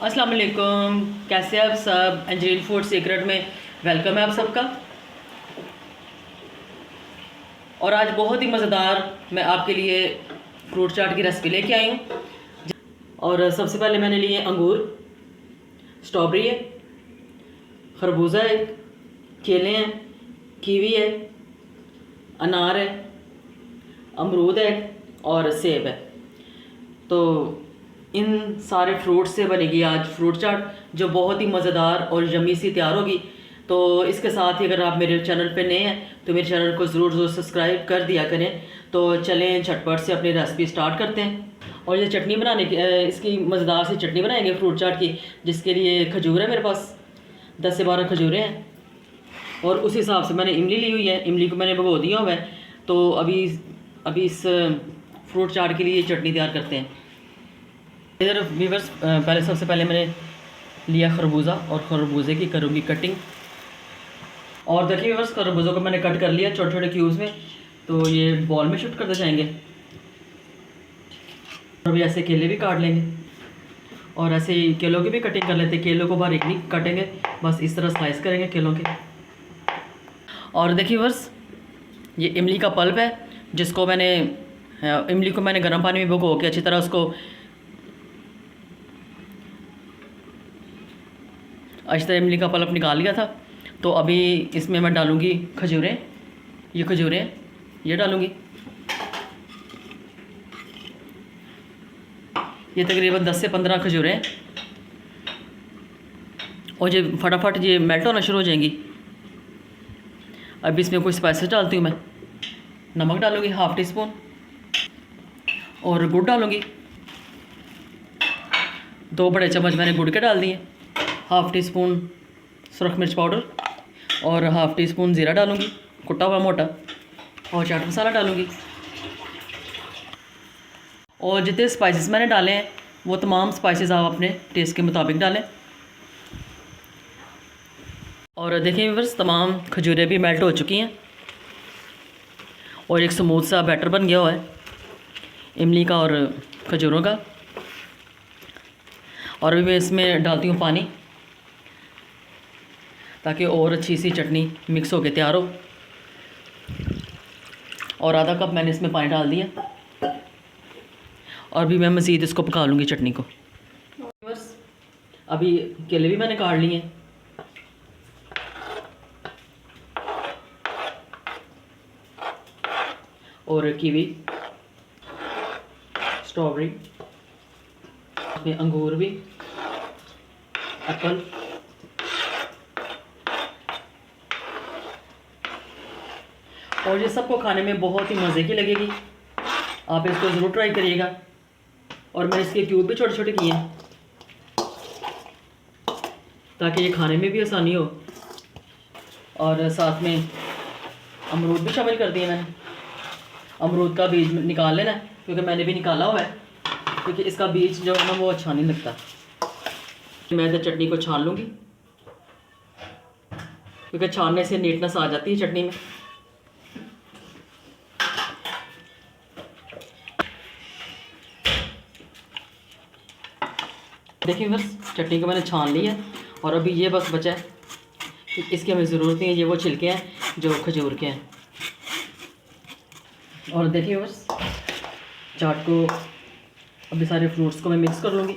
अस्सलाम वालेकुम, कैसे हैं आप सब। एंजलिन फूड सीक्रेट में वेलकम है आप सबका। और आज बहुत ही मज़ेदार मैं आपके लिए फ्रूट चाट की रेसिपी लेके आई हूँ। और सबसे पहले मैंने लिए अंगूर, स्ट्रॉबेरी है, खरबूजा है, केले हैं, कीवी है, अनार है, अमरूद है और सेब है। तो इन सारे फ्रूट से बनेगी आज फ्रूट चाट, जो बहुत ही मज़ेदार और यम्मी सी तैयार होगी। तो इसके साथ ही अगर आप मेरे चैनल पे नए हैं तो मेरे चैनल को ज़रूर सब्सक्राइब कर दिया करें। तो चलें झटपट से अपनी रेसिपी स्टार्ट करते हैं। और ये चटनी बनाने की इसकी मज़ेदार सी चटनी बनाएंगे फ्रूट चाट की, जिसके लिए खजूर है मेरे पास 10 से 12 खजूरें हैं। और उस हिसाब से मैंने इमली ली हुई है, इमली को मैंने भिगो दिया हुआ है। तो अभी इस फ्रूट चाट के लिए चटनी तैयार करते हैं। इधर व्यूअर्स, पहले सबसे पहले मैंने लिया खरबूजा और खरबूजे की करूँगी कटिंग। और देखिए व्यूअर्स, खरबूजों को मैंने कट कर लिया छोटे छोटे क्यूब्स में। तो ये बॉल में शिफ्ट करते जाएंगे। अभी ऐसे केले भी काट लेंगे और ऐसे ही केलों की भी कटिंग कर लेते हैं। केलों को बारीक नहीं काटेंगे, बस इस तरह स्लाइस करेंगे केलों के। और देखिए व्यूअर्स, ये इमली का पल्प है, जिसको मैंने इमली को मैंने गर्म पानी में भिगो के अच्छी तरह उसको अच्छी तरह इमली का पल्प निकाल लिया था। तो अभी इसमें मैं डालूँगी खजूरें। ये खजूरें ये डालूँगी। ये तकरीबन 10 से 15 खजूरें। और ये फटाफट ये मेल्ट होना शुरू हो जाएंगी। अब इसमें कुछ स्पाइसेस डालती हूँ मैं। नमक डालूँगी ½ टी स्पून और गुड़ डालूँगी। 2 बड़े चम्मच मैंने गुड़ के डाल दिए। ½ टी स्पून सुरख मिर्च पाउडर और ½ टी स्पून ज़ीरा डालूँगी, कुटा हुआ मोटा। और चाट मसाला डालूँगी। और जितने स्पाइसेस मैंने डाले हैं वो तमाम स्पाइसेस आप अपने टेस्ट के मुताबिक डालें। और देखिए व्यूअर्स, तमाम खजूरें भी मेल्ट हो चुकी हैं और एक स्मूथ सा बैटर बन गया हुआ है इमली का और खजूरों का। और अभी मैं इसमें डालती हूँ पानी, ताकि और अच्छी सी चटनी मिक्स होकर तैयार हो। और आधा कप मैंने इसमें पानी डाल दिया। और भी मैं मज़ीद इसको पका लूँगी चटनी को। बस अभी केले भी मैंने काट लिए हैं। और कीवी, स्ट्रॉबेरी, इसमें अंगूर भी, एप्पल, और ये सबको खाने में बहुत ही मज़े की लगेगी। आप इसको ज़रूर ट्राई करिएगा। और मैंने इसके क्यूब भी छोटे छोटे किए हैं, ताकि ये खाने में भी आसानी हो। और साथ में अमरूद भी शामिल कर दिए मैंने। अमरूद का बीज निकाल लेना, क्योंकि मैंने भी निकाला हुआ है, क्योंकि इसका बीज जो है ना वो अच्छा नहीं लगता। मैं तो चटनी को छान लूँगी, क्योंकि छानने से नीटनेस आ जाती है चटनी में। देखिए बस चटनी को मैंने छान ली है। और अभी ये बस बचा है कि इसकी हमें ज़रूरत नहीं है। ये वो छिलके हैं जो खजूर के हैं। और देखिए बस चाट को, अभी सारे फ्रूट्स को मैं मिक्स कर लूँगी।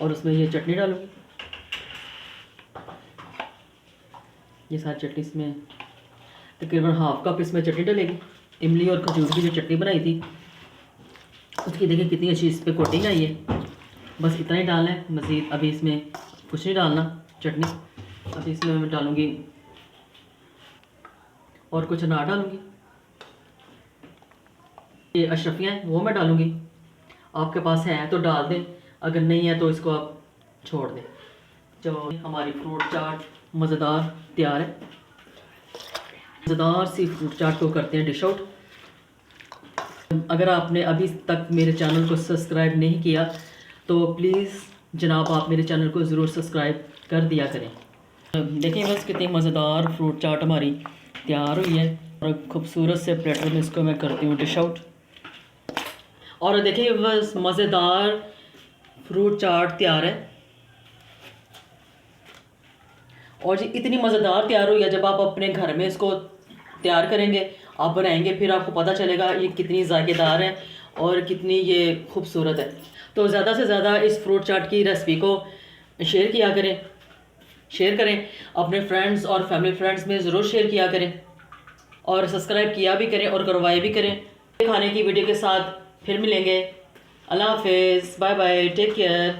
और उसमें ये चटनी डालूँगी। ये सारी चटनी इसमें तकरीबन ½ कप इसमें चटनी डलेगी। इमली और खजूर की जो चटनी बनाई थी उसकी देखिए कितनी अच्छी इस पर कोटिंग आई है। बस इतना ही डालना है, मज़ीद अभी इसमें कुछ नहीं डालना चटनी। अभी इसमें मैं डालूँगी और कुछ अनार डालूँगी। ये अशरफियाँ हैं वो मैं डालूँगी। आपके पास है तो डाल दें, अगर नहीं है तो इसको आप छोड़ दें। जो हमारी फ्रूट चाट मज़ेदार तैयार है। मज़ेदार सी फ्रूट चाट को करते हैं डिश आउट। अगर आपने अभी तक मेरे चैनल को सब्सक्राइब नहीं किया तो प्लीज़ जनाब आप मेरे चैनल को ज़रूर सब्सक्राइब कर दिया करें। देखिए बस कितनी मज़ेदार फ्रूट चाट हमारी तैयार हुई है। और खूबसूरत से प्लेटर में इसको मैं करती हूँ डिश आउट। और देखिए बस मज़ेदार फ्रूट चाट तैयार है। और जी इतनी मज़ेदार तैयार हुई है, जब आप अपने घर में इसको तैयार करेंगे, आप बनाएंगे, फिर आपको पता चलेगा ये कितनी ज़ायकेदार है और कितनी ये खूबसूरत है। तो ज़्यादा से ज़्यादा इस फ्रूट चाट की रेसिपी को शेयर किया करें, शेयर करें अपने फ्रेंड्स और फैमिली फ्रेंड्स में ज़रूर शेयर किया करें, और सब्सक्राइब किया भी करें और करवाए भी करें। खाने की वीडियो के साथ फिर मिलेंगे। अल्लाह हाफिज़, बाय बाय, टेक केयर।